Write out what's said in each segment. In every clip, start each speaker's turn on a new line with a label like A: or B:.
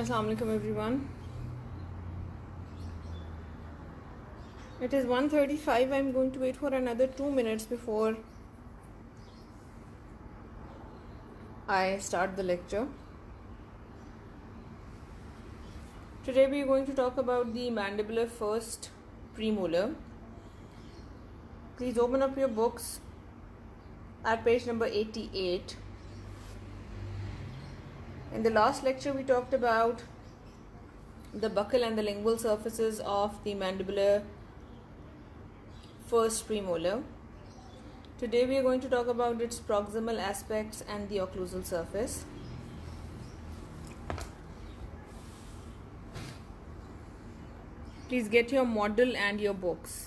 A: Assalamualaikum everyone. It is 1:35. I'm going to wait for another 2 minutes before I start the lecture. Today we are going to talk about the mandibular first premolar. Please open up your books at page number 88. In the last lecture we talked about the buccal and the lingual surfaces of the mandibular first premolar. Today we are going to talk about its proximal aspects and the occlusal surface. Please get your model and your books.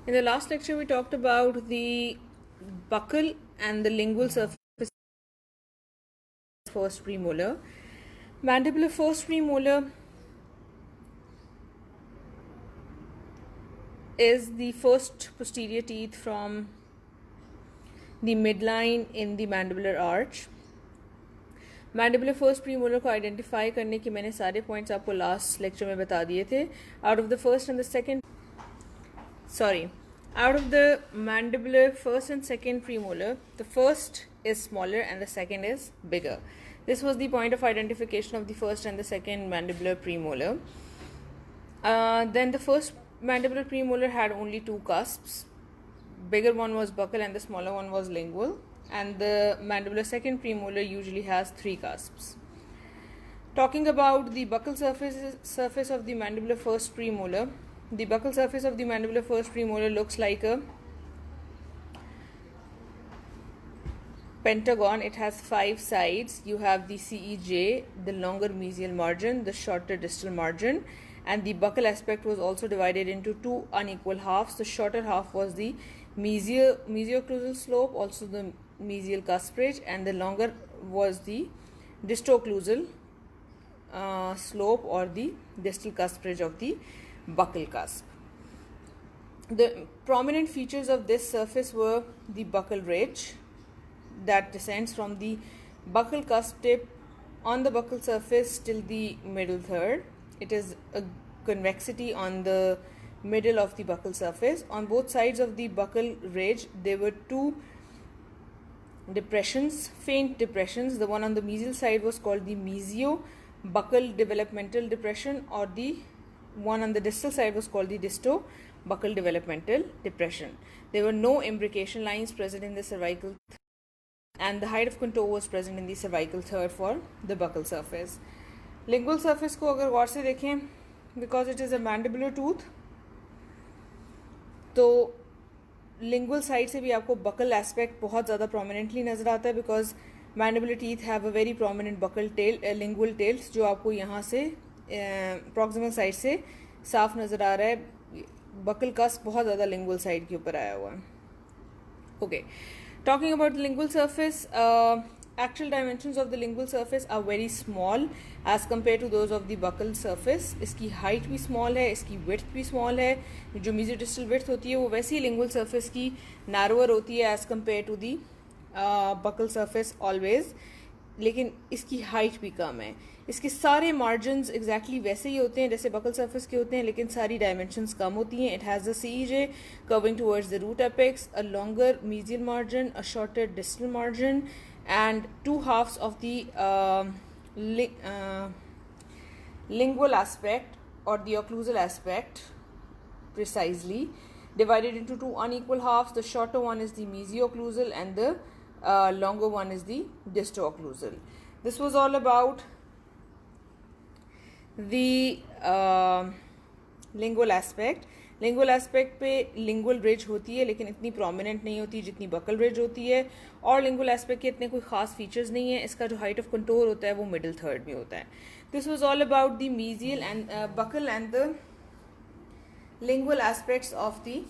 A: In the last lecture, we talked about the buccal and the lingual surface first premolar. Mandibular first premolar is the first posterior teeth from the midline in the mandibular arch. Mandibular first premolar को identify करने के मैंने सारे points आपको last lecture में बता दिए थे. Out of the first and the second out of the mandibular first and second premolar, the first is smaller and the second is bigger. This was the point of identification of the first and the second mandibular premolar. Then the first mandibular premolar had only two cusps. Bigger one was buccal and the smaller one was lingual. And the mandibular second premolar usually has three cusps. Talking about the buccal surface of the mandibular first premolar, the buccal surface of the mandibular first premolar looks like a pentagon. It has 5 sides. You have the CEJ, the longer mesial margin, the shorter distal margin, and the buccal aspect was also divided into 2 unequal halves. The shorter half was the mesio-occlusal slope, also the mesial cusp ridge, and the longer was the disto-occlusal slope or the distal cusp ridge of the buccal cusp. The prominent features of this surface were the buccal ridge that descends from the buccal cusp tip on the buccal surface till the middle third. It is a convexity on the middle of the buccal surface. On both sides of the buccal ridge there were 2 depressions, faint depressions. The one on the mesial side was called the mesio-buccal developmental depression, or the one on the distal side was called the disto-buccal developmental depression. There were no imbrication lines present in the cervical and the height of contour was present in the cervical third for the buccal surface. Lingual surface को अगर गौर से देखें, because it is a mandibular tooth, तो lingual side से भी आपको buccal aspect बहुत ज़्यादा prominently नज़र आता है, because mandibular teeth have a very prominent buccal tail, lingual tails, जो आपको यहाँ से proximal side से साफ नज़र आ रहा है. buccal cusp बहुत ज़्यादा lingual side के ऊपर आया हुआ है. Okay, talking about the lingual surface, actual dimensions of the lingual surface are very small as compared to those of the buccal surface. इसकी height भी small है, इसकी width भी small है. जो mesodistal width होती है वो वैसी lingual surface की narrower होती है as compared to the buccal surface always, लेकिन इसकी height भी कम है. इसके सारे margins exactly वैसे ही होते हैं जैसे buccal surface के होते हैं, लेकिन सारी dimensions कम होती हैं. It has the CEJ curving towards the root apex, a longer mesial margin, a shorter distal margin, and 2 halves of the lingual aspect or the occlusal aspect precisely divided into 2 unequal halves. The shorter one is the mesio-occlusal and the longer one is the disto-occlusal. This was all about the lingual aspect. Lingual aspect पे lingual ridge होती है लेकिन इतनी prominent नहीं होती जितनी buckle ridge होती है, और लिंगुअल एस्पेक्ट के इतने कोई खास फीचर्स नहीं है. इसका जो हाइट ऑफ कंटोर होता है वो मिडिल थर्ड में होता है. This was all about the mesial and buccal and the lingual aspects of the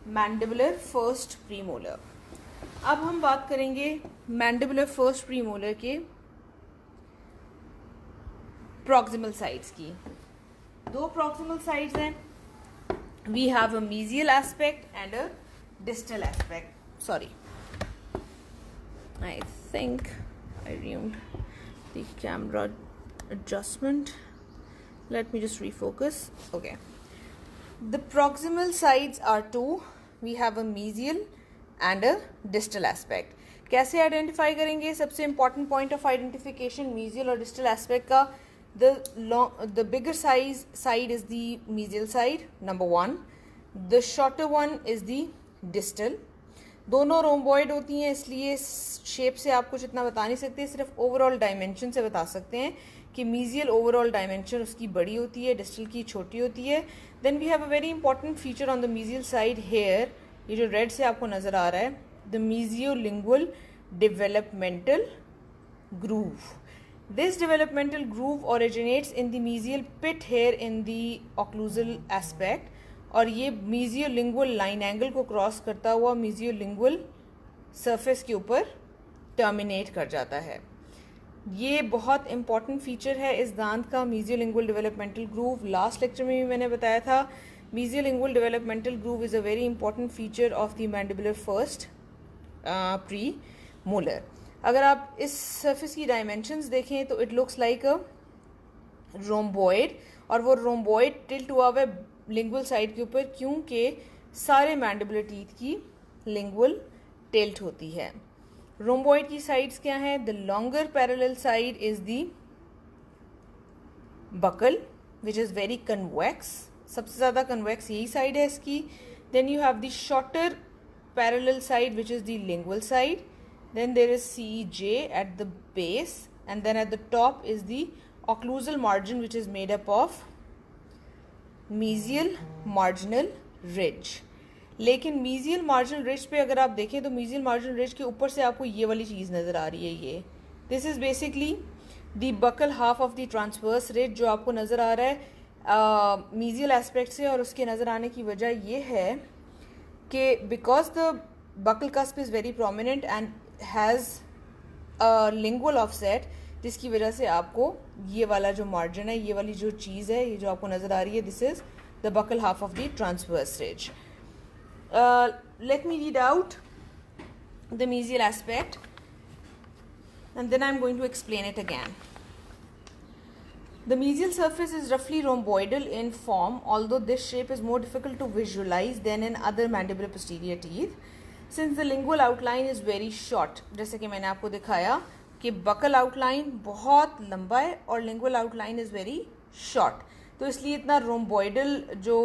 A: mandibular first premolar. अब हम बात करेंगे मैंडिबुलर फर्स्ट प्रीमोलर के प्रॉक्सिमल साइड्स की. दो प्रॉक्सिमल साइड्स हैं. We have a mesial aspect and a distal aspect. Sorry, I think I ruined the camera adjustment. Let me just refocus. Okay. The proximal sides are two. We have a mesial and a distal aspect. कैसे identify करेंगे? सबसे important point of identification mesial और distal aspect का, the bigger side is the mesial side, number one. The shorter one is the distal. दोनों rhomboid होती हैं, इसलिए shape से आप कुछ इतना बता नहीं सकते, सिर्फ ओवरऑल डायमेंशन से बता सकते हैं कि मीजियल ओवरऑल डायमेंशन उसकी बड़ी होती है, डिस्टल की छोटी होती है. Then we have a very important feature on the mesial side here. ये जो रेड से आपको नजर आ रहा है, the mesiolingual developmental groove. This developmental groove originates in the mesial pit hair in the occlusal aspect, और ये mesiolingual line angle को क्रॉस करता हुआ mesiolingual surface के ऊपर टर्मिनेट कर जाता है. ये बहुत इंपॉर्टेंट फीचर है इस दांत का, mesiolingual developmental groove. Last lecture में भी मैंने बताया था, mesiolingual developmental groove is a very important feature of the mandibular first premolar. अगर आप इस सरफेस की डायमेंशंस देखें तो it looks like a rhomboid, और वो रोम्बॉइड टिल्ट हुआ हुआ है लिंगुअल साइड के ऊपर, क्योंकि सारे मैंडिबुलर टीथ की लिंगुअल टिल्ट होती है. रोम्बॉइड की साइड्स क्या हैं? The longer parallel side is the buccal which is very convex. सबसे ज़्यादा कन्वेक्स यही साइड है इसकी. Then you have the shorter parallel side which is the lingual side. Then there is CJ at the base, and then at the top is the occlusal margin, which is made up of mesial marginal ridge. लेकिन mesial marginal ridge पे अगर आप देखें तो mesial marginal ridge के ऊपर से आपको ये वाली चीज़ नज़र आ रही है. ये this is basically the buccal half of the transverse ridge जो आपको नज़र आ रहा है mesial aspect से. और उसके नज़र आने की वजह ये है कि because the buccal cusp is very prominent and has a lingual offset, जिसकी वजह से आपको ये वाला जो मार्जिन है, ये वाली जो चीज़ है, ये जो आपको नज़र आ रही है, this is the buckle half of the transverse ridge. Let me read out the mesial aspect and then I'm going to explain it again. The mesial surface is roughly rhomboidal in form, although this shape is more difficult to visualize than in other mandibular posterior teeth. Since the lingual outline is very short, जैसे कि मैंने आपको दिखाया कि buckle outline बहुत लंबा है और lingual outline is very short, तो इसलिए इतना रोम्बॉइडल जो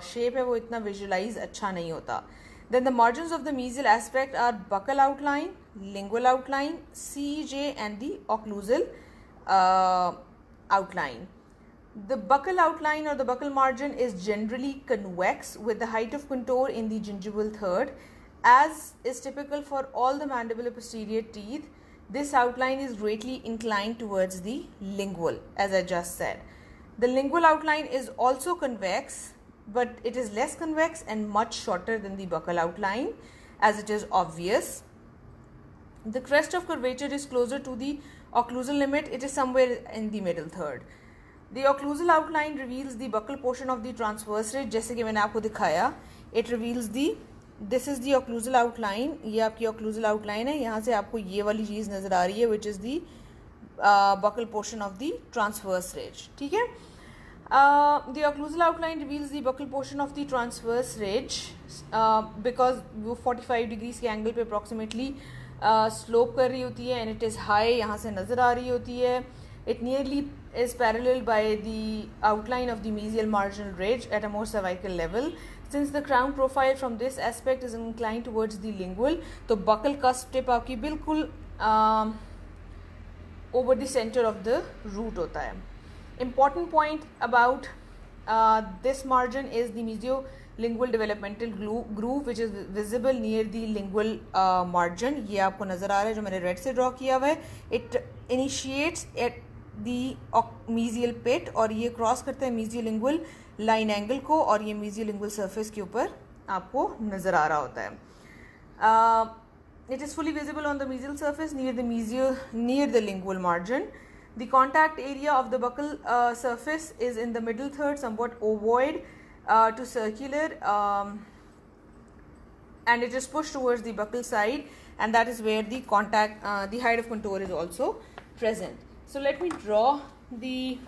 A: शेप है वो इतना विजुलाइज अच्छा नहीं होता. Then the margins of the mesial aspect are buccal outline, lingual outline, CJ and the occlusal outline. The buccal outline or the buccal margin is generally convex with the height of contour in the gingival third. As is typical for all the mandibular posterior teeth, this outline is greatly inclined towards the lingual, as I just said. The lingual outline is also convex, but it is less convex and much shorter than the buccal outline, as it is obvious. The crest of curvature is closer to the occlusal limit. It is somewhere in the middle third. The occlusal outline reveals the buccal portion of the transverse ridge. जैसे कि मैंने आपको दिखाया, it reveals the, this is the occlusal outline. ये आपकी occlusal outline है. यहाँ से आपको ये वाली चीज़ नज़र आ रही है, which is the buccal portion of the transverse ridge. ठीक है? The occlusal outline reveals the buccal portion of the transverse ridge because वो 45 degrees के angle पे approximately स्लोप कर रही होती है, एंड इट इज़ हाई, यहाँ से नज़र आ रही होती है. It nearly is parallel by the outline of the mesial marginal ridge at a more cervical level. Since the crown profile from this aspect is incline towards the lingual, तो buccal cusp tip आपकी बिल्कुल over the centre of the root होता है. Important point about This margin is the mesiolingual developmental groove which is visible near the lingual margin. ये आपको नज़र आ रहा है जो मैंने रेड से ड्रॉ किया हुआ है. It initiates at the mesial pit और ये क्रॉस करता है mesiolingual line angle को और ये mesiolingual surface के ऊपर आपको नज़र आ रहा होता है. It is fully visible on the mesial surface near the lingual margin. The contact area of the buccal surface is in the middle third, somewhat ovoid to circular, and it is pushed towards the buccal side, and that is where the the height of contour is also present. So let me draw the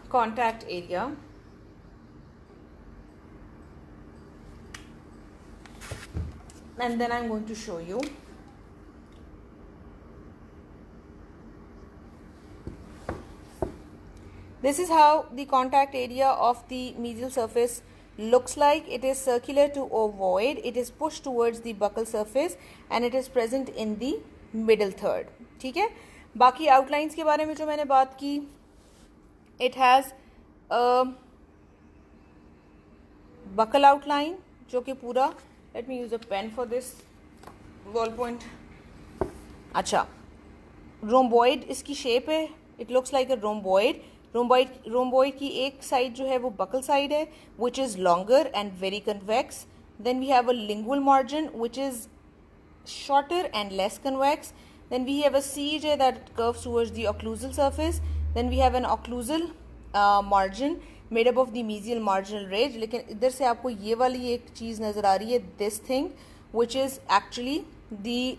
A: contact area. And then I'm going to show you. This is how the contact area of the mesial surface looks like. It is circular to ovoid. It is pushed towards the buccal surface and it is present in the middle third. ठीक है. बाकी outlines के बारे में जो मैंने बात की, it has a buccal outline जो कि पूरा, let me use a pen for this ballpoint. अच्छा, rhomboid इसकी shape है. It looks like a rhomboid. Rhomboid की एक side जो है वो buccal side है, which is longer and very convex. Then we have a lingual margin which is shorter and less convex. Then we have a CJ that curves towards the occlusal surface. Then we have an occlusal margin made up of the mesial marginal ridge. लेकिन इधर से आपको ये वाली एक चीज़ नज़र आ रही है, this thing which is actually the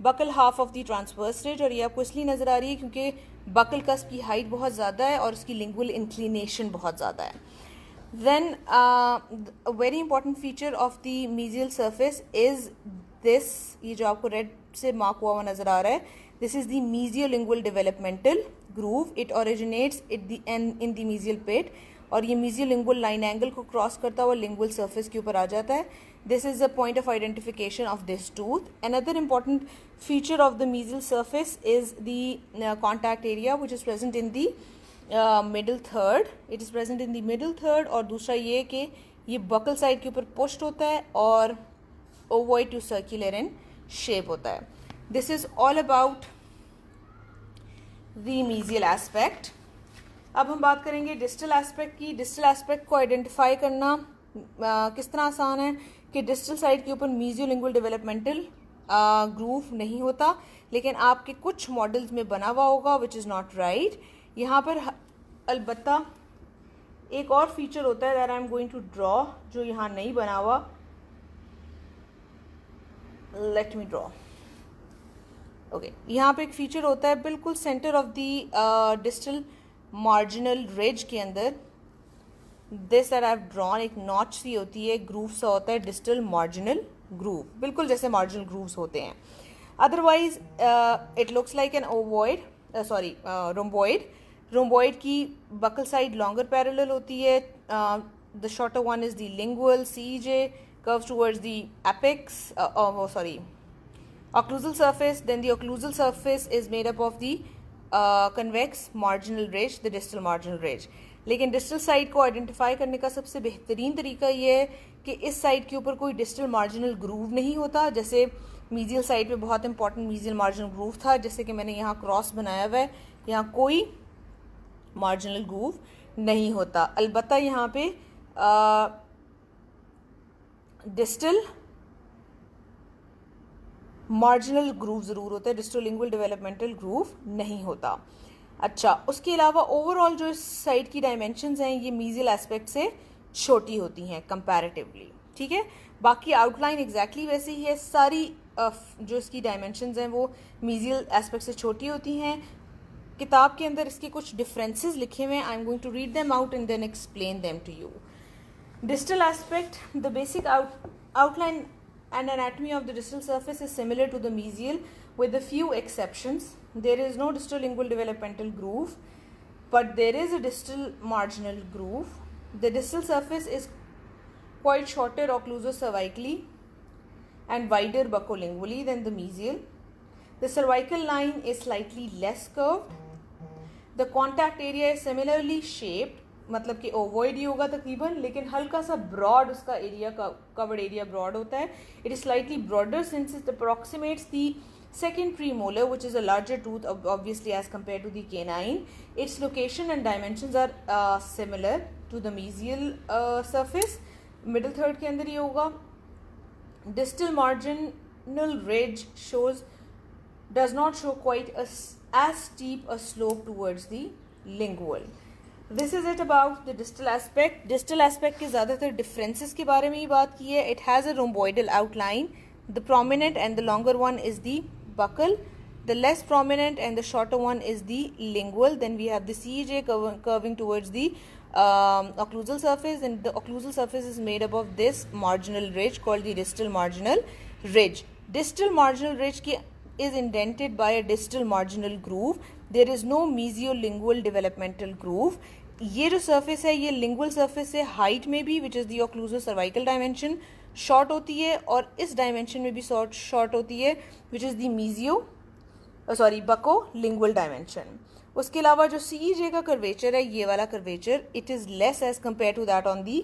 A: buccal half of the transverse ridge, और ये आपको इसलिए नज़र आ रही है क्योंकि buccal cusp की height बहुत ज़्यादा है और उसकी lingual inclination बहुत ज़्यादा है. Then a very important feature of the mesial surface is this, ये जो आपको red से mark हुआ नज़र आ रहा है, this is the mesiolingual developmental groove. It originates in the mesial pit और ये mesiolingual line angle को cross करता हुआ lingual surface के ऊपर आ जाता है. This is a point of identification of this tooth. Another important feature of the mesial surface is the contact area which is present in the middle third. It is present in the middle third. और दूसरा ये कि ये buccal side के ऊपर pushed होता है और ovoid to circular in shape होता है. This is all about the mesial aspect. अब हम बात करेंगे distal aspect की. Distal aspect को identify करना किस तरह आसान है कि distal side के ऊपर mesiolingual developmental groove नहीं होता, लेकिन आपके कुछ मॉडल्स में बना हुआ होगा, which is not right. यहाँ पर अलबत्ता एक और फीचर होता है that I am going to draw जो यहाँ नहीं बना हुआ. Let me draw. Okay, यहाँ पे एक फीचर होता है बिल्कुल centre of the distal marginal ridge के अंदर. This that I have drawn एक नॉच सी होती है, ग्रूव सा होता है, डिस्टल मार्जिनल ग्रूव, बिल्कुल जैसे मार्जिनल ग्रूव्स होते हैं. Otherwise it looks like an ovoid, sorry rhomboid. Rhomboid की बकल साइड लॉन्गर पैरेलल होती है. The shorter one is the lingual CJ curves towards the apex, occlusal surface. Then the occlusal surface is made up of the convex marginal ridge, the distal marginal ridge. लेकिन distal side को identify करने का सबसे बेहतरीन तरीका ये है कि इस side के ऊपर कोई distal marginal groove नहीं होता. जैसे mesial side पे बहुत important mesial marginal groove था, जैसे कि मैंने यहाँ क्रॉस बनाया हुआ है, यहाँ कोई marginal groove नहीं होता. अलबत्ता यहाँ पे डिस्टल मार्जिनल ग्रूव ज़रूर होता है, डिस्टोलिंगुअल डेवलपमेंटल ग्रूव नहीं होता. अच्छा, उसके अलावा ओवरऑल जो इस साइड की डायमेंशंस हैं ये मीजियल एस्पेक्ट से छोटी होती हैं कंपैरेटिवली. ठीक है, बाकी आउटलाइन एग्जैक्टली वैसी ही है. सारी जो इसकी डायमेंशंस हैं वो मीजियल एस्पेक्ट से छोटी होती हैं. किताब के अंदर इसके कुछ डिफरेंसेस लिखे हुए हैं. I am going to read them out and then explain them to you. Distal aspect, the basic outline and anatomy of the distal surface is similar to the mesial with a few exceptions. There is no distal lingual developmental groove, but there is a distal marginal groove. The distal surface is quite shorter occlusocervically and wider buccolingually than the mesial. The cervical line is slightly less curved. The contact area is similarly shaped, मतलब कि ovoid ही होगा तकरीबन, लेकिन हल्का सा broad उसका area, covered area broad होता है. It is slightly broader since it approximates the second premolar, which is a larger tooth obviously as compared to the canine. Its location and dimensions are similar to the mesial surface. Middle third के अंदर ही होगा. Distal marginal ridge does not show quite as steep a slope towards the lingual. This is it about the distal aspect. Distal aspect के ज़्यादातर differences के बारे में ही बात की है. It has a rhomboidal outline. The prominent and the longer one is the buccal. The less prominent and the shorter one is the lingual. Then we have the CEJ curving towards the occlusal surface, and the occlusal surface is made up of this marginal ridge called the distal marginal ridge. Distal marginal ridge is indented by a distal marginal groove. There is no mesiolingual developmental groove. ये जो surface है ये lingual surface है height में भी, which is the occlusal cervical dimension, short होती है, और इस डायमेंशन में भी शॉर्ट होती है, which is the bucco lingual dimension. उसके अलावा जो CEJ का कर्वेचर है, ये वाला curvature, it is less as compare to that on the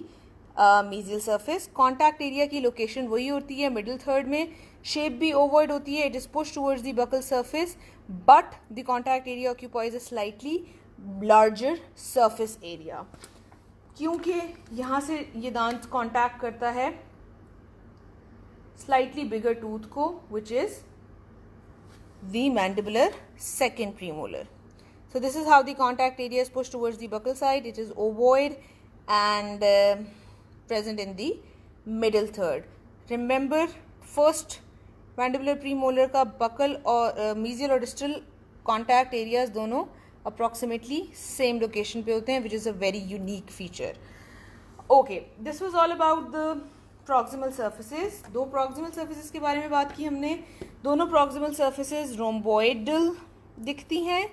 A: mesial surface. Contact area की लोकेशन वही होती है मिडिल थर्ड में. शेप भी ओवॉइड होती है. It is push towards the buccal surface, but the contact area occupies a slightly larger surface area, क्योंकि यहाँ से ये दांत कॉन्टैक्ट करता है slightly bigger tooth को, which is the mandibular second premolar. So this is how the contact area is pushed towards the buccal side. It is ovoid and present in the middle third. Remember, first mandibular premolar का buccal और mesial और distal contact areas दोनों approximately same location पे होते हैं, which is a very unique feature. Okay, this was all about the proximal surfaces. दो proximal surfaces के बारे में बात की हमने. दोनों प्रॉक्सिमल सर्फेसेस रोम्बोइडल दिखती हैं.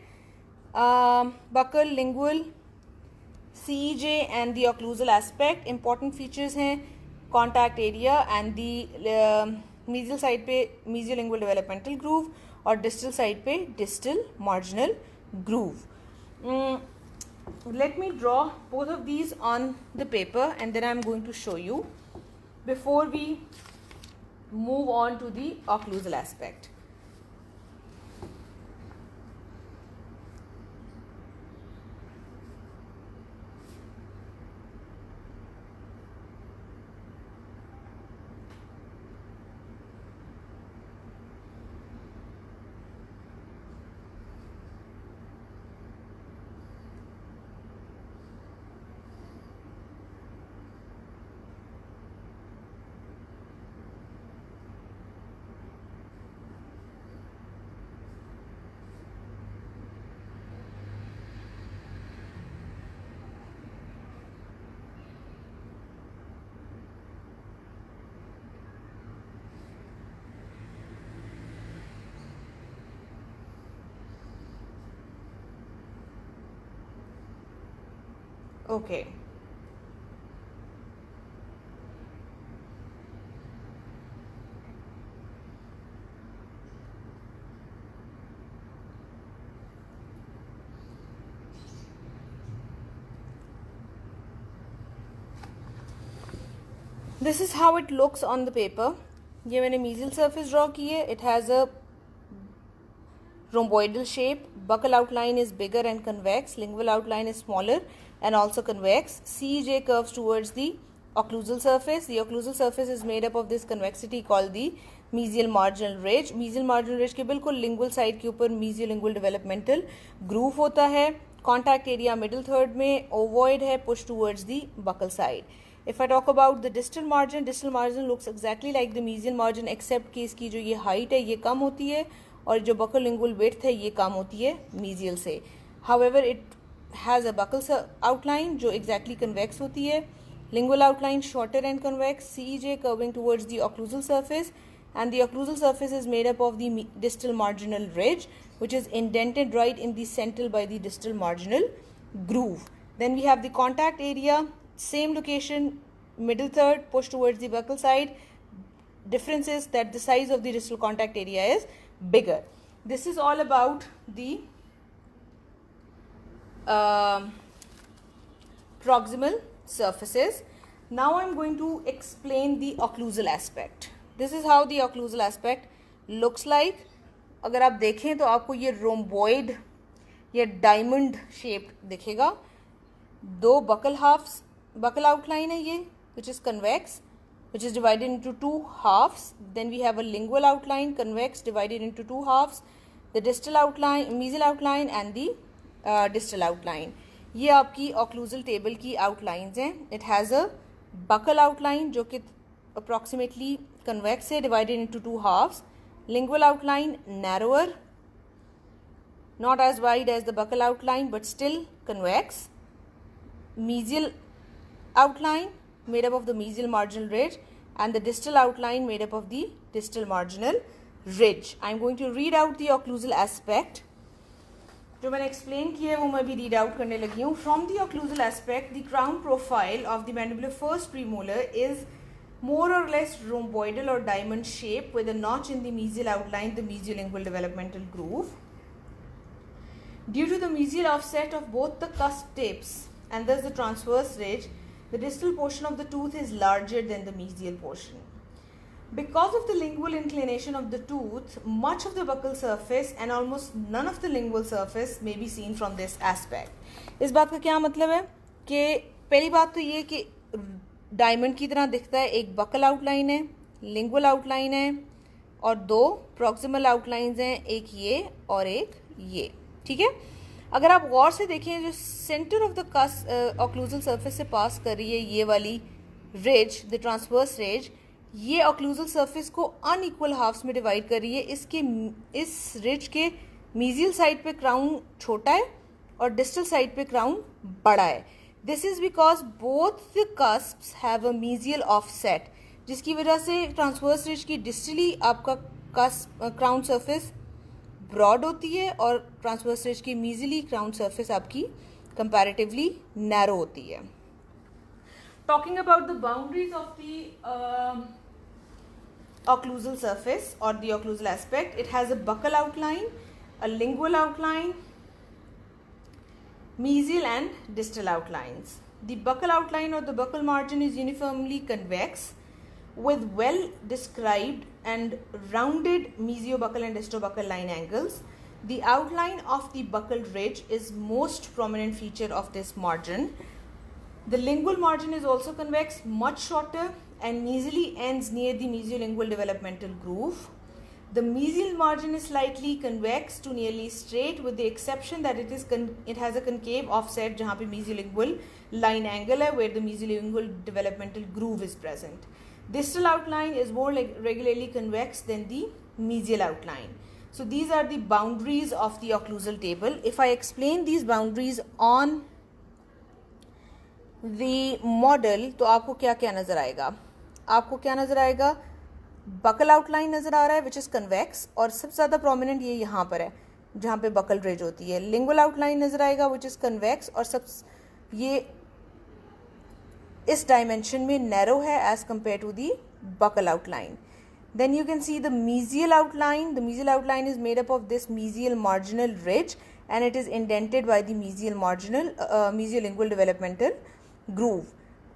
A: Buccal, lingual, CEJ and the occlusal aspect important features हैं. Contact area and the mesial side पे मीजियल लिंगुअल डेवलपमेंटल ग्रूव, और डिस्टल साइड पे distal marginal groove. Let me draw both of these on the paper and then I am going to show you before we move on to the occlusal aspect. Okay. This is how it looks on the paper. ये मैंने mesial surface draw की है. It has a rhomboidal shape. Buccal outline is bigger and convex. Lingual outline is smaller and also convex. CEJ curves towards the occlusal surface. The occlusal surface is made up of this convexity called the mesial marginal ridge. Mesial marginal ridge के बिल्कुल lingual side के ऊपर mesiolingual developmental groove होता है. Contact area middle third में ovoid है, push towards the buccal side. If I talk about the distal margin looks exactly like the mesial margin except कि इसकी जो ये height है ये कम होती है, और जो buccal lingual width है ये कम होती है mesial से. However, it has a buccal outline जो exactly convex होती है. Lingual outline shorter and convex. CEJ curving towards the occlusal surface, and the occlusal surface is made up of the distal marginal ridge, which is indented right in the central by the distal marginal groove. Then we have the contact area, same location, middle third, push towards the buccal side. Difference is that the size of the distal contact area is bigger. This is all about the proximal surfaces. Now I'm going to explain the occlusal aspect. This is how the occlusal aspect looks like. अगर आप देखें तो आपको ये rhomboid या diamond shape दिखेगा. दो buckle halves, buckle outline है ये, which is convex, which is divided into two halves. Then we have a lingual outline, convex, divided into two halves. The distal outline, mesial outline and the distal outline. ये आपकी occlusal table की outlines हैं. It has a buccal outline जो कि approximately convex है, divided into two halves. Lingual outline narrower, not as wide as the buccal outline but still convex. Mesial outline made up of the mesial marginal ridge and the distal outline made up of the distal marginal ridge. I am going to read out the occlusal aspect. जो मैंने explain किया है वो मैं भी read out करने लगी हूँ. From the occlusal aspect, the crown profile of the mandibular first premolar is more or less rhomboidal or diamond shape with a notch in the mesial outline, the mesiolingual developmental groove. Due to the mesial offset of both the cusp tips and thus the transverse ridge, the distal portion of the tooth is larger than the mesial portion. Because of the lingual inclination of the tooth, much of the buccal surface and almost none of the lingual surface may be seen from this aspect. इस बात का क्या मतलब है कि पहली बात तो ये कि डायमंड की तरह दिखता है. एक बकल आउटलाइन है, लिंगुअल आउटलाइन है और दो प्रॉक्सिमल आउटलाइंस हैं, एक ये और एक ये. ठीक है. अगर आप गौर से देखें, जो centre of the occlusal surface से पास कर रही है ये वाली रिज, द ट्रांसवर्स रिज, ये ऑक्लूजल सरफेस को अनइक्वल हाफ्स में डिवाइड कर रही है. इस रिज के मीजियल साइड पे क्राउन छोटा है और डिस्टल साइड पे क्राउन बड़ा है. This is because both the cusps have a mesial offset, जिसकी वजह से ट्रांसवर्स रिज की डिस्टली आपका क्राउन सरफेस ब्रॉड होती है और ट्रांसवर्स रिज की मीजिली क्राउन सरफेस आपकी कंपैरेटिवली नैरो होती है. Talking about the boundaries of the occlusal surface or the occlusal aspect, it has a buccal outline, a lingual outline, mesial and distal outlines. The buccal outline or the buccal margin is uniformly convex with well described and rounded mesiobuccal and distobuccal line angles. The outline of the buccal ridge is most prominent feature of this margin. The lingual margin is also convex, much shorter and mesially ends near the mesiolingual developmental groove. The mesial margin is slightly convex to nearly straight with the exception that it has a concave offset जहाँ पे mesiolingual line angle है, where the mesiolingual developmental groove is present. Distal outline is more regularly convex than the mesial outline. So these are the boundaries of the occlusal table. If I explain these boundaries on the model, तो आपको क्या क्या नज़र आएगा? आपको क्या नज़र आएगा? बकल आउटलाइन नज़र आ रहा है विच इज़ कन्वेक्स, और सबसे ज़्यादा प्रोमिनेंट ये यहाँ पर है जहाँ पे बकल रिज होती है. लिंगुअल आउटलाइन नज़र आएगा विच इज़ कन्वेक्स और ये इस डायमेंशन में नैरो है as compare to the buccal outline. Then you can see the mesial outline. The mesial outline is made up of this mesial marginal ridge and it is indented by the mesial marginal mesiolingual developmental groove.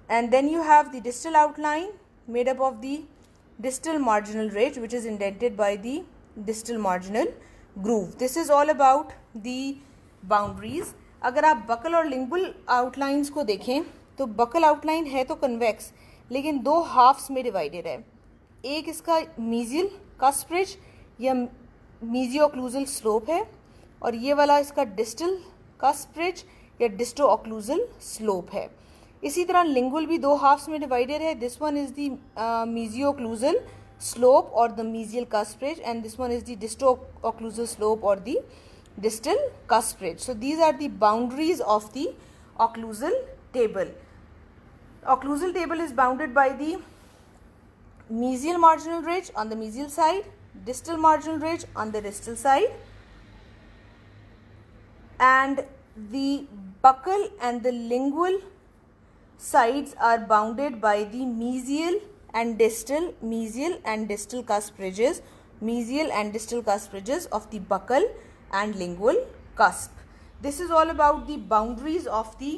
A: And then you have the distal outline made up of the distal marginal ridge which is indented by the distal marginal groove. This is all about the boundaries. अगर आप buckle और lingual outlines को देखें तो buckle outline है तो convex लेकिन दो हाफ्स में डिवाइडेड है. एक इसका मीजियल कस्प रिज या मीजियो ऑक्लूजल स्लोप है और ये वाला इसका डिस्टल कस्प रिज या डिस्टो ऑक्लूजल स्लोप है. इसी तरह लिंगुअल भी दो हाफ्स में डिवाइडेड है. This one is the mesio occlusal slope और the mesial cusp ridge and this one is the disto occlusal slope और the distal cusp ridge. So these are the boundaries of the occlusal table. Occlusal table is bounded by the mesial marginal ridge on the mesial side, distal marginal ridge on the distal side, and the buccal and the lingual sides are bounded by the mesial and distal cusp ridges of the buccal and lingual cusp. This is all about the boundaries of the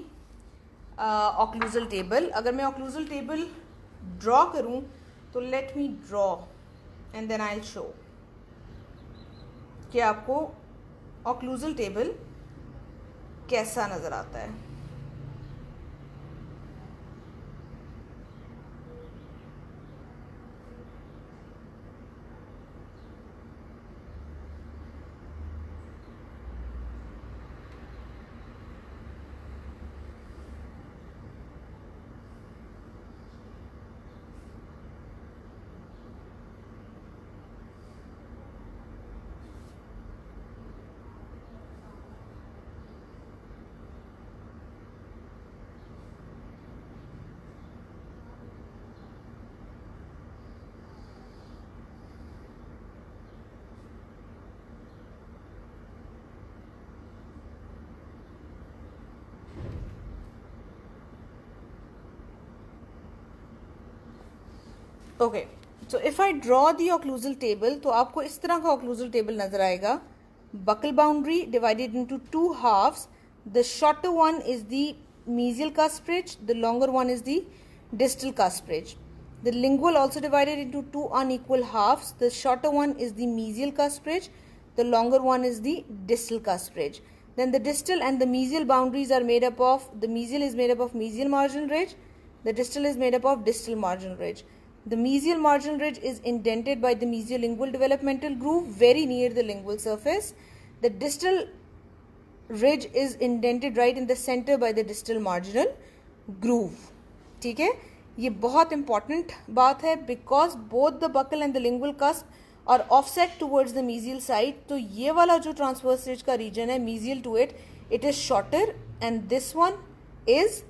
A: occlusal table. अगर मैं occlusal table draw करूं तो let me draw and then I will show कि आपको occlusal table कैसा नज़र आता है. Okay, so if I draw the occlusal table तो आपको इस तरह का ऑक्लूजल टेबल नज़र आएगा. Buccal boundary divided into two halves. The shorter one is the mesial cusp ridge, the longer one is the distal cusp ridge. The lingual also divided into two unequal halves. The shorter one is the mesial cusp ridge, the longer one is the distal cusp ridge. Then the distal and the mesial boundaries are made up of, the mesial is made up of mesial marginal ridge, the distal is made up of distal marginal ridge. The mesial marginal ridge is indented by the mesiolingual developmental groove very near the lingual surface. The distal ridge is indented right in the center by the distal marginal groove. ठीक है, ये बहुत important बात है because both the buccal and the lingual cusp are offset towards the mesial side. तो ये वाला जो transverse ridge का region है mesial to it, it is shorter and this one is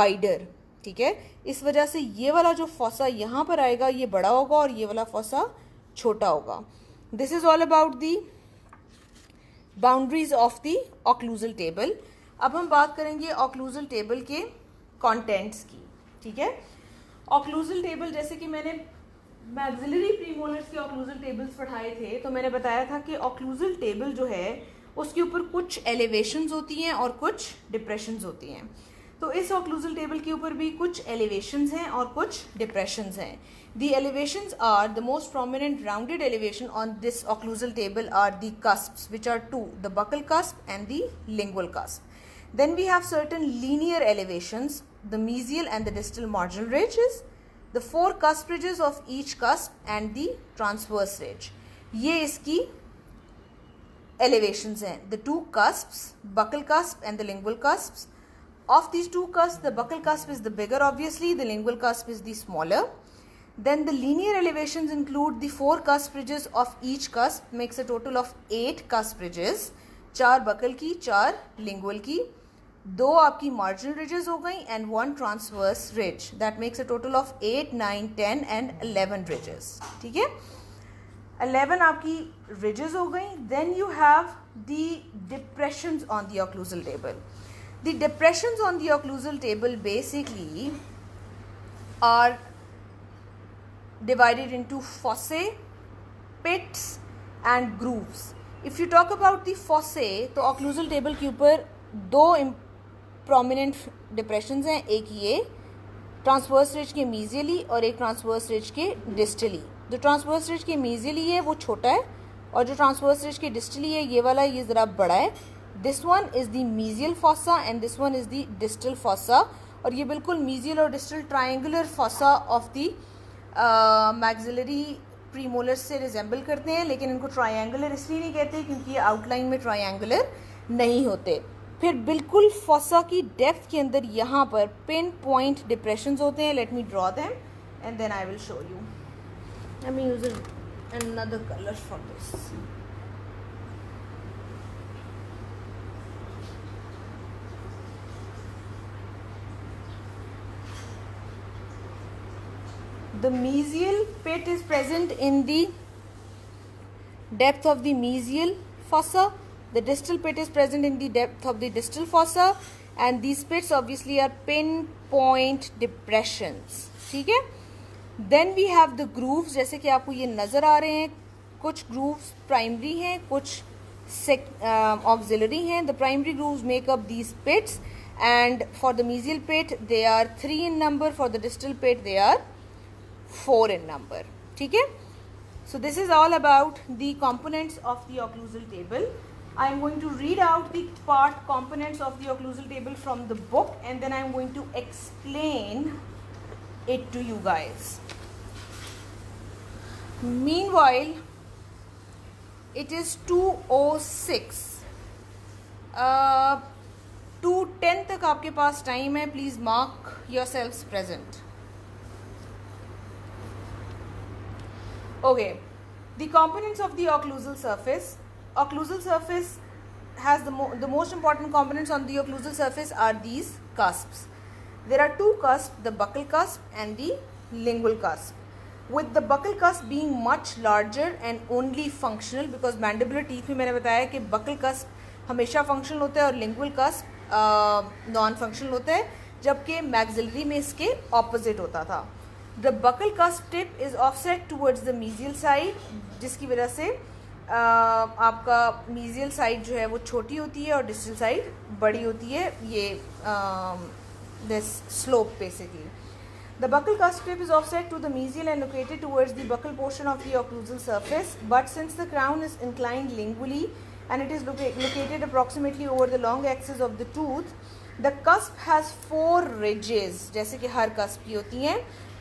A: wider. ठीक है, इस वजह से ये वाला जो fossa यहाँ पर आएगा ये बड़ा होगा और ये वाला fossa छोटा होगा. This is all about the boundaries of the occlusal table. अब हम बात करेंगे ऑक्लूजल टेबल के कंटेंट्स की. ठीक है, ऑक्लूजल टेबल जैसे कि मैंने मैक्सिलरी प्रीमोलर्स के ऑक्लूजल टेबल्स पढ़ाए थे तो मैंने बताया था कि ऑक्लूजल टेबल जो है उसके ऊपर कुछ एलिवेशंस होती हैं और कुछ डिप्रेशंस होती हैं. तो इस ऑक्लूजल टेबल के ऊपर भी कुछ एलिवेशंस हैं और कुछ डिप्रेशंस हैं. The elevations are the most prominent rounded elevation on this occlusal table are the cusps, which are two, the buccal cusp and the lingual cusp. Then we have certain linear elevations, the mesial and the distal marginal ridges, the four cusp ridges of each cusp and the transverse ridge. ये इसकी elevations हैं. The two cusps, buccal cusp and the lingual cusps. Of these two cusps, the buccal cusp is the bigger obviously, the lingual cusp is the smaller. Then the linear elevations include the four cusp ridges of each cusp, makes a total of 8 cusp ridges. 4 buccal की, 4 lingual की, 2 आपकी marginal ridges हो गई and 1 transverse ridge. That makes a total of 8, 9, 10 and 11 ridges. ठीक है, 11 आपकी ridges हो गई. Then you have the depressions on the occlusal table. The depressions on the occlusal table basically are divided into fossae, pits and grooves. If you talk about the fossae तो occlusal table के ऊपर दो prominent depressions हैं. एक ये transverse ridge के mesially और एक transverse ridge के distally. जो transverse ridge के mesially है वो छोटा है और जो transverse ridge के distally है ये वाला ये ज़रा बड़ा है. This one is the mesial fossa and this one is the distal fossa. और ये बिल्कुल mesial और distal triangular fossa of the maxillary premolars से रिजेंबल करते हैं, लेकिन इनको ट्रायंगुलर इसलिए नहीं कहते क्योंकि ये आउटलाइन में ट्रायंगुलर नहीं होते. फिर बिल्कुल फॉसा की डेप्थ के अंदर यहाँ पर पिन पॉइंट डिप्रेशंस होते हैं. Let me draw them and then I will show you. Let me use another colour for this. The mesial pit is present in the depth of the mesial fossa. The distal pit is present in the depth of the distal fossa, and these pits obviously are pinpoint depressions. ठीक है. Then we have the grooves, जैसे कि आपको ये नज़र आ रहे हैं. कुछ grooves primary हैं, कुछ
B: auxiliary हैं. The primary grooves make up these pits, and for the mesial pit they are 3 in number, for the distal pit they are 4 in number. ठीक है. So this is all about the components of the occlusal table. I am going to read out the components of the occlusal table from the book, and then I am going to explain it to you guys. Meanwhile, it is 2:06. 2:10 तक आपके पास time है. Please mark yourselves present. Okay, the components of the occlusal surface. Occlusal surface has the most important components on the occlusal surface are these cusps. There are two cusps, the buccal cusp and the lingual cusp. With the buccal cusp being much larger and only functional, because mandibular teeth में मैंने बताया कि buccal cusp हमेशा functional होता है और lingual cusp non functional होता है, जबकि maxillary में इसके opposite होता था. The buccal cusp tip is offset towards the mesial side, जिसकी वजह से आपका mesial side जो है वो छोटी होती है और distal side बड़ी होती है. ये this slope basically. The buccal cusp tip is offset to the mesial and located towards the buccal portion of the occlusal surface, but since the crown is inclined lingually and it is located approximately over the long axis of the tooth, the cusp has 4 ridges, जैसे कि हर cusp की होती हैं,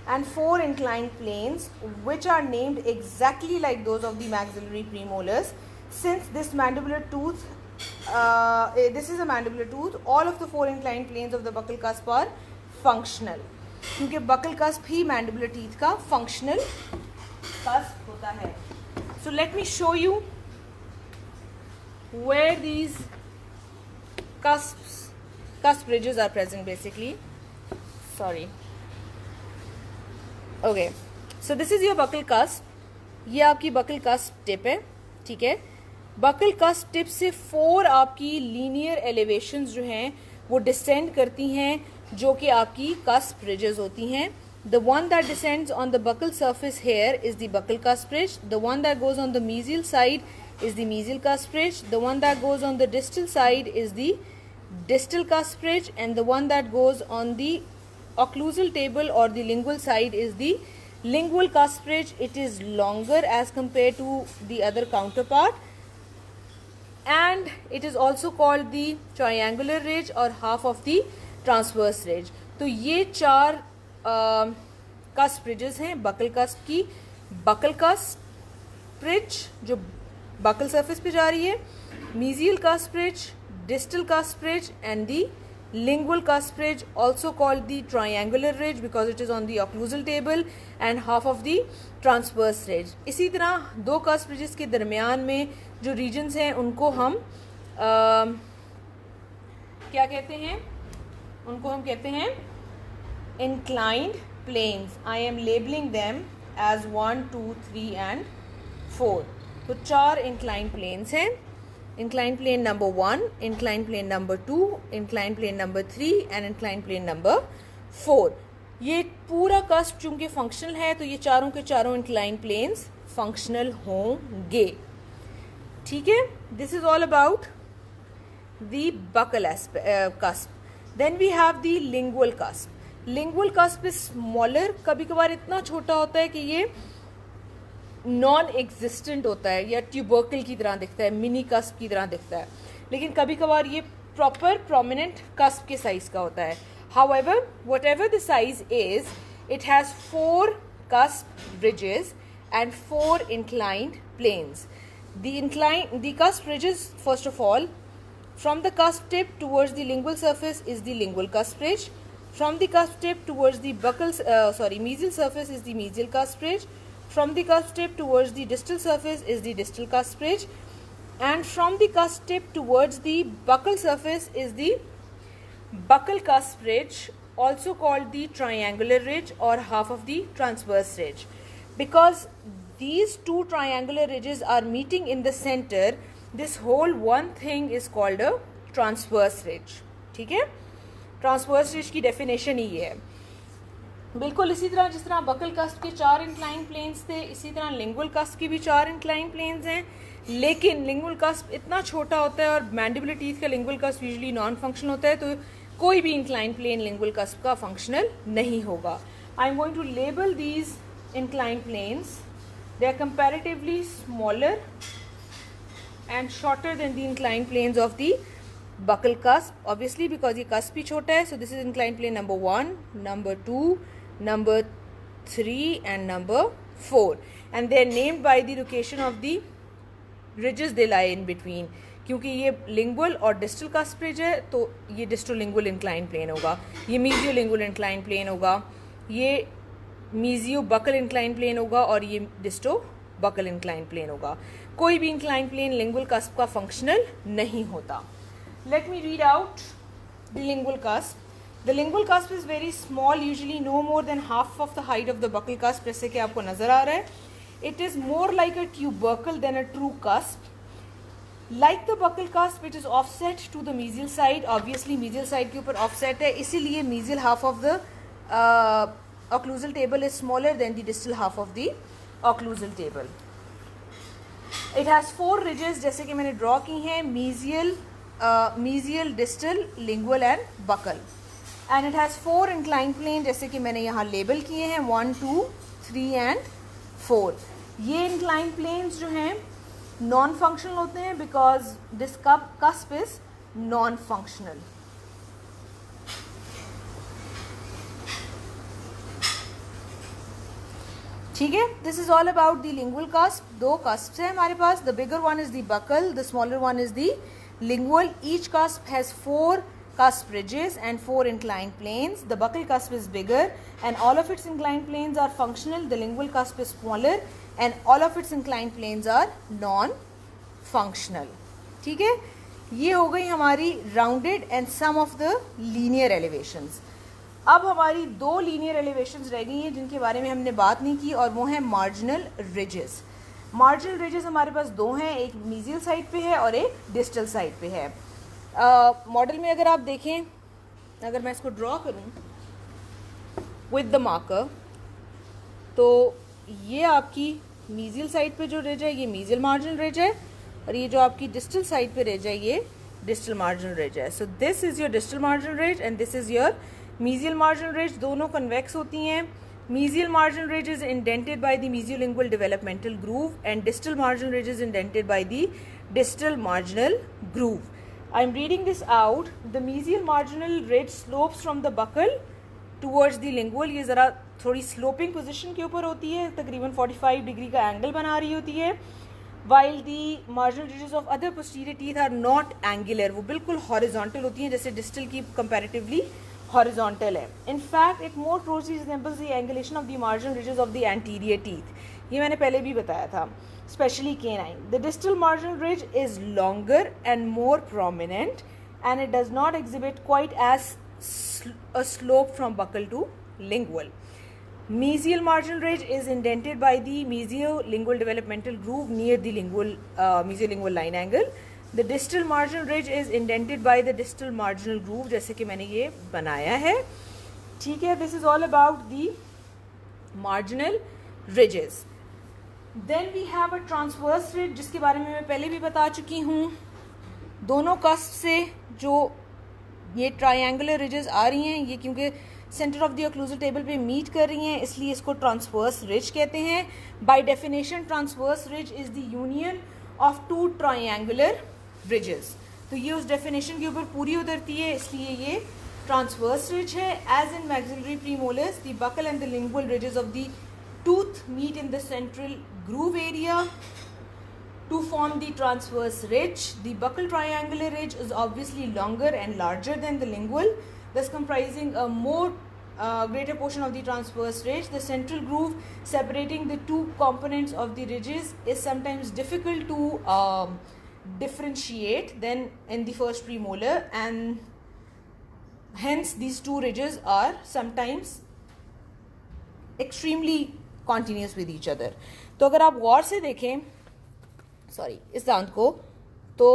B: and 4 inclined planes which are named exactly like those of the maxillary premolars. Since this mandibular tooth, this is a mandibular tooth, all of the 4 inclined planes of the buccal cusp are functional, क्योंकि buccal cusp ही mandibular teeth का functional cusp होता है. So let me show you where these cusp ridges are present basically. Sorry. Okay, so this is your buccal cusp. ये आपकी buccal cusp tip है. ठीक है. buccal cusp tip से 4 आपकी linear elevations जो हैं वो descend करती हैं, जो कि आपकी cusp ridges होती हैं. The one that descends on the buccal surface here is the buccal cusp ridge. The one that goes on the mesial side is the mesial cusp ridge. The one that goes on the distal side is the distal cusp ridge, and the one that goes on the occlusal table or the lingual side is the lingual cusp ridge. It is longer as compared to the other counterpart, and it is also called the triangular ridge or half of the transverse ridge. तो ये 4 cusp ridges हैं buccal cusp की. buccal cusp ridge जो buccal surface पे जा रही है, mesial cusp ridge, distal cusp ridge, and the lingual cusp ridge, also called the triangular ridge because it is on the occlusal table, and half of the transverse ridge. इसी तरह 2 cusp ridges के दरमियान में जो regions हैं उनको हम क्या कहते हैं? उनको हम कहते हैं inclined planes. I am labeling them as 1, 2, 3 and 4. तो 4 inclined planes हैं. Inclined plane number 1, inclined plane number 2, inclined plane number 3 and inclined plane number 4. ये पूरा cusp चूँकि functional है तो ये चारों के चारों inclined planes functional होंगे. ठीक है. This is all about the buccal cusp. Then we have the lingual cusp. Lingual cusp is smaller. कभी कभार इतना छोटा होता है कि ये नॉन एग्जिस्टेंट होता है या ट्यूबर्कल की तरह दिखता है, मिनी कस्प की तरह दिखता है, लेकिन कभी कभार ये प्रॉपर प्रोमिनेंट कस्प के साइज का होता है. However whatever the size is, it has 4 cusp ridges and 4 inclined planes. The cusp ridges, first of all, from the cusp tip towards the lingual surface is the lingual cusp ridge. From the cusp tip towards the mesial surface is the mesial cusp ridge. From the cusp tip towards the distal surface is the distal cusp ridge, and from the cusp tip towards the buccal surface is the buccal cusp ridge, also called the triangular ridge or half of the transverse ridge. Because these 2 triangular ridges are meeting in the center, this whole one thing is called a transverse ridge. ठीक है. transverse ridge की definition ही है. बिल्कुल इसी तरह जिस तरह buckle cusp के 4 इंक्लाइन प्लेन्स थे, इसी तरह लिंगुअल कस्प के भी 4 इंक्लाइन प्लेन्स हैं, लेकिन लिंगुअल कस्प इतना छोटा होता है और मैंडिबुलर टीथ का lingual cusp usually non functional होता है, तो कोई भी इंक्लाइन प्लेन लिंगुअल कस्प का फंक्शनल नहीं होगा. I am going to label these incline planes. They are comparatively smaller and shorter than the inclined planes of the buccal cusp, obviously because ये cusp भी छोटा है. So this is inclined plane number 1, number 2, number 3 and number 4, and they are named by the location of the ridges they lie in between. क्योंकि ये lingual और distal cusp ridge है तो ये डिस्टो लिंगुअल इंक्लाइन प्लेन होगा, ये मीजियो lingual incline plane होगा, ये मीजियो बकल इंक्लाइन प्लेन होगा और ये डिस्टो बकल इंक्लाइन प्लेन होगा. कोई भी इंक्लाइन प्लेन लिंगुअल कस्प का फंक्शनल नहीं होता. Let me read out the lingual cusp. The lingual cusp is very small, usually no more than half of the height of the buccal cusp, जैसे कि आपको नजर आ रहा है. It is more like a tubercle than a true cusp. Like the buccal cusp it is offset to the mesial side. Obviously mesial side के ऊपर offset है, इसीलिए mesial half of the occlusal table is smaller than the distal half of the occlusal table. It has 4 ridges जैसे कि मैंने draw की हैं, mesial, distal, lingual and buccal. And it has 4 inclined plane जैसे कि मैंने यहाँ लेबल किए हैं 1, 2, 3 and 4. ये inclined planes जो हैं नॉन फंक्शनल होते हैं because this cusp is non functional. ठीक है, this is all about the lingual cusp. 2 cusps हैं हमारे पास. The bigger one is the buccal, the smaller one is the lingual. Each cusp has 4 cusp ridges and 4 inclined planes. The buccal cusp is bigger and all of its inclined planes are functional. The lingual cusp is smaller and all of its inclined planes are non-functional. ठीक है, ये हो गई हमारी rounded and some of the linear elevations. अब हमारी 2 linear elevations रह गई हैं जिनके बारे में हमने बात नहीं की, और वो हैं मार्जिनल रिजेस. मार्जिनल रिजेस हमारे पास 2 हैं, एक मीजियल साइड पे है और एक डिस्टल साइड पे है. मॉडल में अगर आप देखें, अगर मैं इसको ड्रॉ करूं विद द मार्कर, तो ये आपकी मीजियल साइड पे जो रिज है ये मीजियल मार्जिनल रिज है, और ये जो आपकी डिस्टल साइड पे रिज है ये डिस्टल मार्जिनल रिज है. So this is your distal marginal ridge and this is your mesial marginal ridge. दोनों कन्वेक्स होती हैं. Mesial marginal ridge is indented by the mesiolingual developmental groove and distal marginal ridge is indented by the distal marginal groove. I am reading this out. The mesial marginal ridge slopes from the buckle towards the lingual. ये ज़रा थोड़ी sloping position के ऊपर होती है, तकरीबन 45 degree का angle बना रही होती है. while the marginal ridges of other posterior teeth are not angular, वो बिल्कुल horizontal होती हैं, जैसे distal की comparatively horizontal है. In fact, it more closely resembles the angulation of the marginal ridges of the anterior teeth. ये मैंने पहले भी बताया था, especially canine. The distal marginal ridge is longer and more prominent, and it does not exhibit quite as a slope from buccal to lingual. Mesial marginal ridge is indented by the mesiolingual developmental groove near the lingual mesiolingual line angle. The distal marginal ridge is indented by the distal marginal groove, जैसे कि मैंने ये बनाया है. ठीक है, this is all about the marginal ridges. Then we have a transverse ridge, जिसके बारे में मैं पहले भी बता चुकी हूँ. दोनों कस्प से जो ये ट्रायंगुलर रिजेस आ रही हैं, ये क्योंकि centre of the occlusal table पे मीट कर रही हैं, इसलिए इसको ट्रांसवर्स रिज कहते हैं. By definition transverse ridge is the union of two triangular ridges. तो ये उस डेफिनेशन के ऊपर पूरी उतरती है, इसलिए ये ट्रांसवर्स रिज है. As in maxillary premolars, the buccal and the lingual ridges of the tooth meet in the central groove area to form the transverse ridge. The buccal triangular ridge is obviously longer and larger than the lingual, thus comprising a more greater portion of the transverse ridge. The central groove separating the two components of the ridges is sometimes difficult to differentiate than in the first premolar, and hence these two ridges are sometimes extremely continuous with each other. तो अगर आप गौर से देखें इस दांत को, तो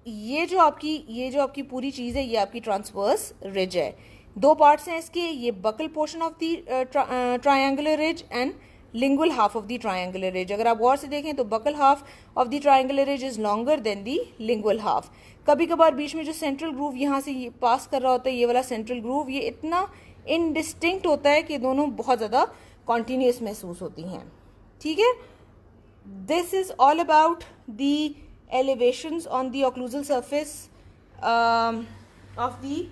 B: ये जो आपकी पूरी चीज़ है, ये आपकी ट्रांसवर्स रिज है.
A: दो पार्ट्स हैं इसके, ये buccal portion of the triangular ridge and lingual half of the triangular ridge. अगर आप गौर से देखें तो buccal half of the triangular ridge is longer than the lingual half. कभी कभार बीच में जो सेंट्रल ग्रूव यहाँ से ये पास कर रहा होता है, ये वाला सेंट्रल ग्रूव, ये इतना इनडिस्टिंक्ट होता है कि दोनों बहुत ज़्यादा कॉन्टीन्यूस महसूस होती हैं। ठीक है, this is all about the elevations on the occlusal surface of the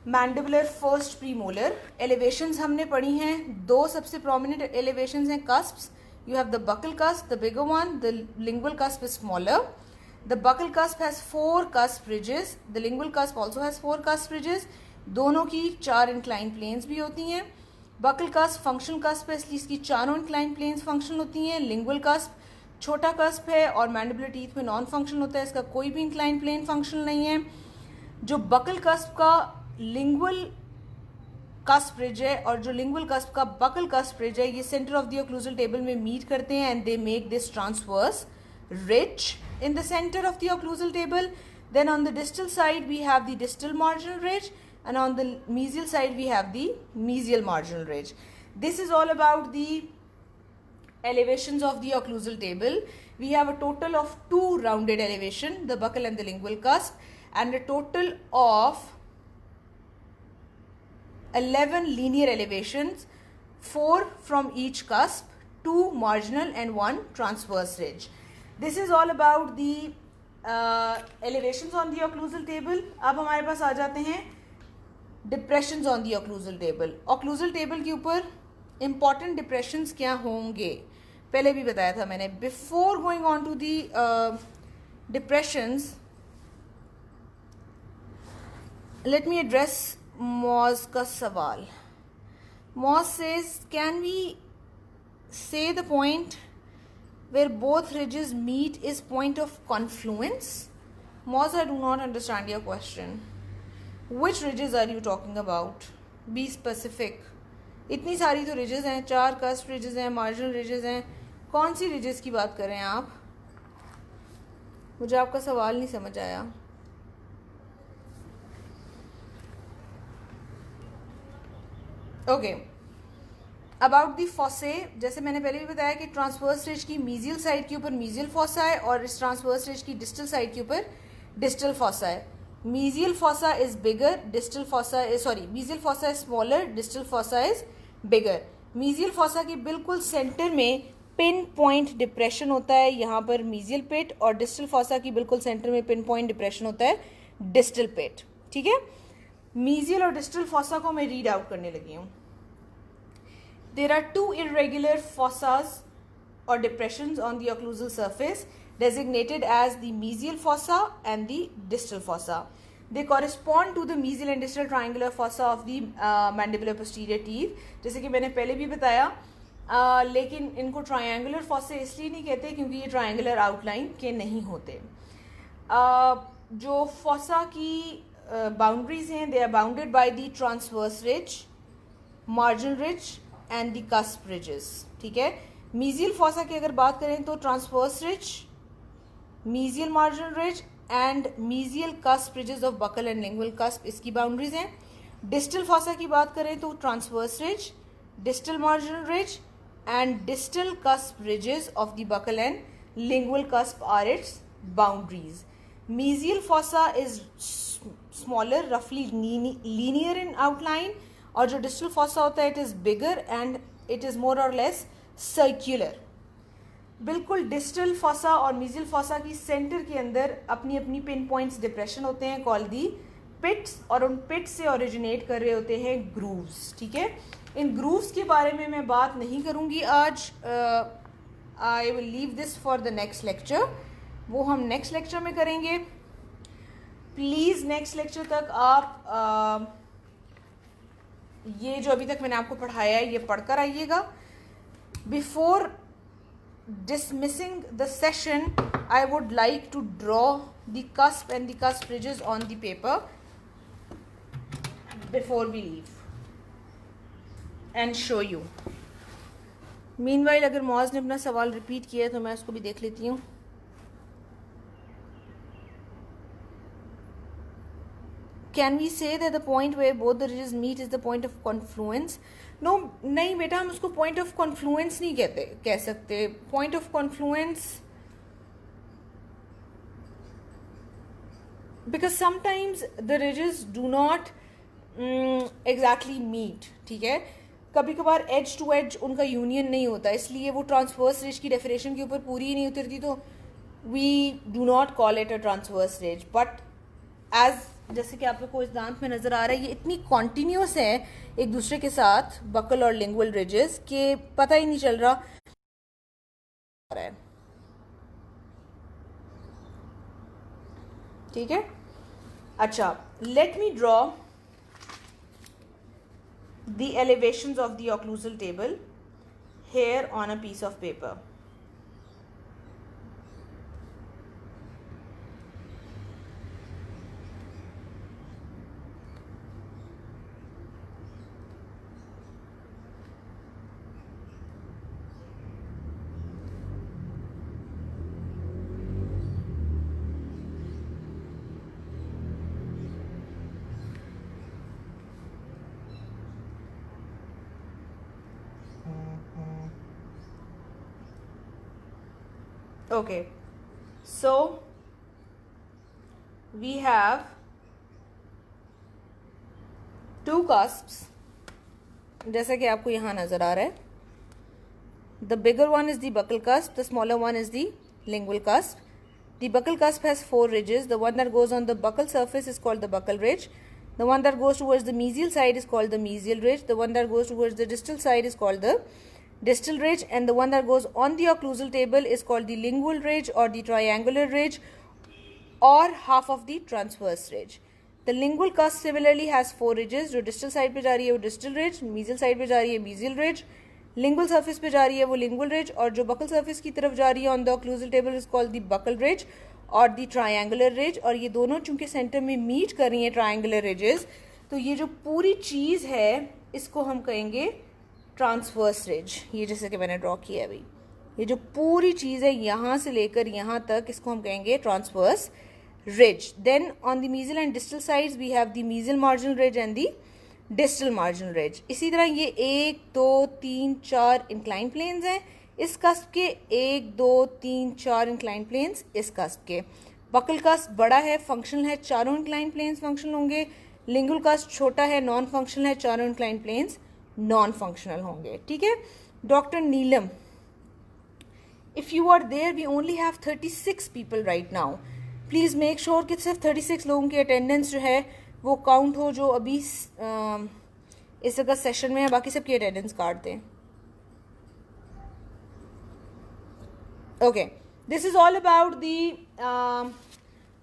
A: mandibular first premolar. Elevations हमने पढ़ी हैं, दो सबसे प्रोमिनेंट एलिवेशंस हैं cusps. You have the buccal cusp, the bigger one, the lingual cusp is smaller. The buccal cusp has 4 cusp ridges, the lingual cusp also has 4 cusp ridges। दोनों की 4 incline planes भी होती हैं। Buckle cusp functional cusp है, इसलिए इसकी चारों incline planes functional होती हैं। लिंगुअल कस्प छोटा कस्प है और मैंडिबुलर टीथ में नॉन फंक्शनल होता है, इसका कोई भी इंक्लाइन प्लेन फंक्शनल नहीं है। जो बकल कस्प का लिंगुअल कस्प रिज है और जो लिंगुअल कस्प का बकल कस्प रिज है, ये centre of the occlusal table में मीट करते हैं and they make this transverse ridge in the center of the occlusal table. Then on the distal side we have the distal marginal ridge, and on the mesial side we have the mesial marginal ridge. This is all about the elevations of the occlusal table. We have a total of 2 rounded elevation, the buccal and the lingual cusp, and a total of 11 linear elevations, 4 from each cusp, 2 marginal and 1 transverse ridge. This is all about the elevations on the occlusal table. अब हमारे पास आ जाते हैं depressions on the occlusal table. occlusal table के ऊपर important depressions क्या होंगे पहले भी बताया था मैंने. Before going on to the depressions, let me address Moz का सवाल. Moz says, can we say the point where both ridges meet is point of confluence? Moz, I do not understand your question. Which ridges are you talking about? Be specific. इतनी सारी तो ridges हैं, 4 cusp ridges हैं, marginal ridges हैं. कौन सी ridges की बात कर रहे हैं आप? मुझे आपका सवाल नहीं समझ आया. Okay. अबाउट दी फॉसे, जैसे मैंने पहले भी बताया कि ट्रांसवर्स रिज की मीजियल साइड के ऊपर मीजियल फॉसा है और इस ट्रांसवर्स रिज की डिस्टल साइड के ऊपर डिस्टल फॉसा है. Mesial fossa is bigger, distal fossa is mesial fossa is smaller, distal fossa is bigger. Mesial fossa के बिल्कुल सेंटर में पिन पॉइंट डिप्रेशन होता है यहाँ पर मीजियल पिट, और डिस्टल फॉसा की बिल्कुल सेंटर में पिन पॉइंट डिप्रेशन होता है डिस्टल पिट. ठीक है, मीजियल और डिस्टल फॉसा को मैं रीड आउट करने लगी हूँ. There are 2 irregular fossas or depressions on the occlusal surface designated as the mesial fossa and the distal fossa. They correspond to the mesial and distal triangular fossa of the mandibular posterior teeth. जैसे कि मैंने पहले भी बताया, लेकिन इनको triangular fossa इसलिए नहीं कहते क्योंकि ये triangular outline के नहीं होते. जो fossa की boundaries हैं, they are bounded by the transverse ridge, marginal ridge and the cusp ridges. ठीक है, मीजियल फॉसा की अगर बात करें तो transverse ridge, mesial marginal ridge and mesial cusp ridges of buccal and lingual cusp इसकी बाउंड्रीज हैं. डिस्टल फॉसा की बात करें तो transverse ridge, distal marginal ridge and distal cusp ridges of the buccal and lingual cusp are its boundaries. Mesial fossa is smaller, रफली linear in outline, और जो distal fossa होता है it is bigger and it is more और less circular. बिल्कुल distal fossa और mesial fossa की centre के अंदर अपनी अपनी पिन पॉइंट्स डिप्रेशन होते हैं कॉल्ड दी पिट्स, और उन पिट्स से ओरिजिनेट कर रहे होते हैं ग्रूव्स. ठीक है, इन ग्रूव्स के बारे में मैं बात नहीं करूँगी आज. I will leave this for the next lecture, वो हम नेक्स्ट लेक्चर में करेंगे. प्लीज़ नेक्स्ट लेक्चर तक आप ये जो अभी तक मैंने आपको पढ़ाया है ये पढ़कर आइएगा. Before dismissing the session, I would like to draw the cusp and the cusp ridges on the paper before we leave and show you. Meanwhile, अगर मौज ने अपना सवाल रिपीट किया है तो मैं उसको भी देख लेती हूँ.
B: Can we say that the point where both the ridges meet is the point of confluence? No, नहीं बेटा, हम उसको पॉइंट ऑफ कॉन्फ्लुएंस नहीं कह सकते. Point of confluence, because sometimes the ridges do not exactly meet. ठीक है, कभी कभार एज टू एज उनका यूनियन नहीं होता, इसलिए वो ट्रांसवर्स रिज की डेफिनेशन के ऊपर पूरी ही नहीं उतरती, तो we do not call it a transverse ridge. But as जैसे कि आप लोग को इस दांत में नजर आ रहा है, ये इतनी कॉन्टिन्यूस है एक दूसरे के साथ, बकल और लिंगुअल रिजेस, के पता ही नहीं चल रहा है. ठीक है, अच्छा, late me draw the elevations of the occlusal table here on a piece of paper. Okay, so we have two cusps, जैसा कि आपको यहाँ नजर आ रहा है. The bigger one is the buccal cusp, the smaller one is the lingual cusp. The buccal cusp has 4 ridges. The one that goes on the buccal surface is called the buccal ridge. The one that goes towards the mesial side is called the mesial ridge. The one that goes towards the distal side is called the distal ridge, and the one that goes on the occlusal table is called the lingual ridge or the triangular ridge or half of the transverse ridge. The lingual cusp similarly has 4 ridges. जो distal side पे जा रही है वो distal ridge, mesial side पे जा रही है mesial ridge, lingual surface पे जा रही है वो lingual ridge, और जो buccal surface की तरफ जा रही है on the occlusal table is called the buccal ridge और the triangular ridge. और ये दोनों चूंकि सेंटर में मीट कर रही हैं triangular ridges, तो ये जो पूरी चीज़ है इसको हम कहेंगे ट्रांसवर्स रिज. ये जैसे कि मैंने ड्रॉ किया है अभी, ये जो पूरी चीज़ है यहाँ से लेकर यहाँ तक, इसको हम कहेंगे transverse ridge. Then on the mesial and distal sides we have the mesial marginal ridge and the distal marginal ridge. इसी तरह ये 1 2 3 4 इंक्लाइन प्लेन्स हैं इस कस्प के, 1 2 3 4 इंक्लाइन प्लेन्स इस कस्प के. बकल कस्प बड़ा है, फंक्शनल है, चारों इंक्लाइन प्लेन्स फंक्शनल होंगे. लिंगुअल कस्प छोटा है, नॉन फंक्शनल है, चारों इंक्लाइन प्लेन्स नॉन फंक्शनल होंगे. ठीक है, doctor Neelam, if you are there, we only have 36 people right now. Please make sure कि सिर्फ 36 लोगों की अटेंडेंस जो है वो काउंट हो, जो अभी इस जगह सेशन में है. बाकी सबकी अटेंडेंस काट दें. Okay, this is all about the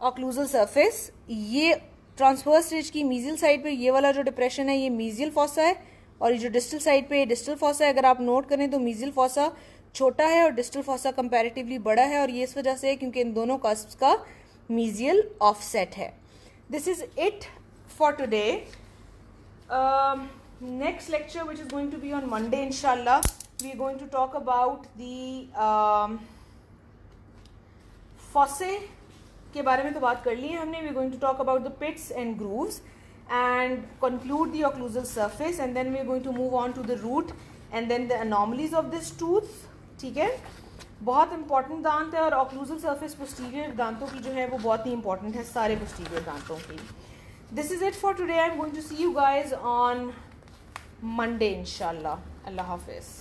B: occlusal surface. ये ट्रांसवर्स रिज की मीजियल साइड पे ये वाला जो डिप्रेशन है ये मीजियल फॉसा है, और ये जो डिस्टल साइड पे डिस्टल फॉसा है. अगर आप नोट करें तो मीजियल फॉसा छोटा है और डिस्टल फॉसा कंपैरेटिवली बड़ा है, और ये इस वजह से है क्योंकि इन दोनों कस्प्स का मीजियल ऑफसेट है. This is it for today. Next lecture which is going to be on Monday इंशाल्लाह, we are going to talk about the fossae के बारे में तो बात कर ली है हमने. We are going to talk about the pits and grooves and conclude the occlusal surface, and then we are going to move on to the root and then the anomalies of this tooth. ठीक है, बहुत important दांत है, और occlusal surface posterior दांतों की जो है वो बहुत ही इंपॉर्टेंट है सारे posterior दांतों की. This is it for today. I am going to see you guys on Monday inshallah. Allah Hafiz.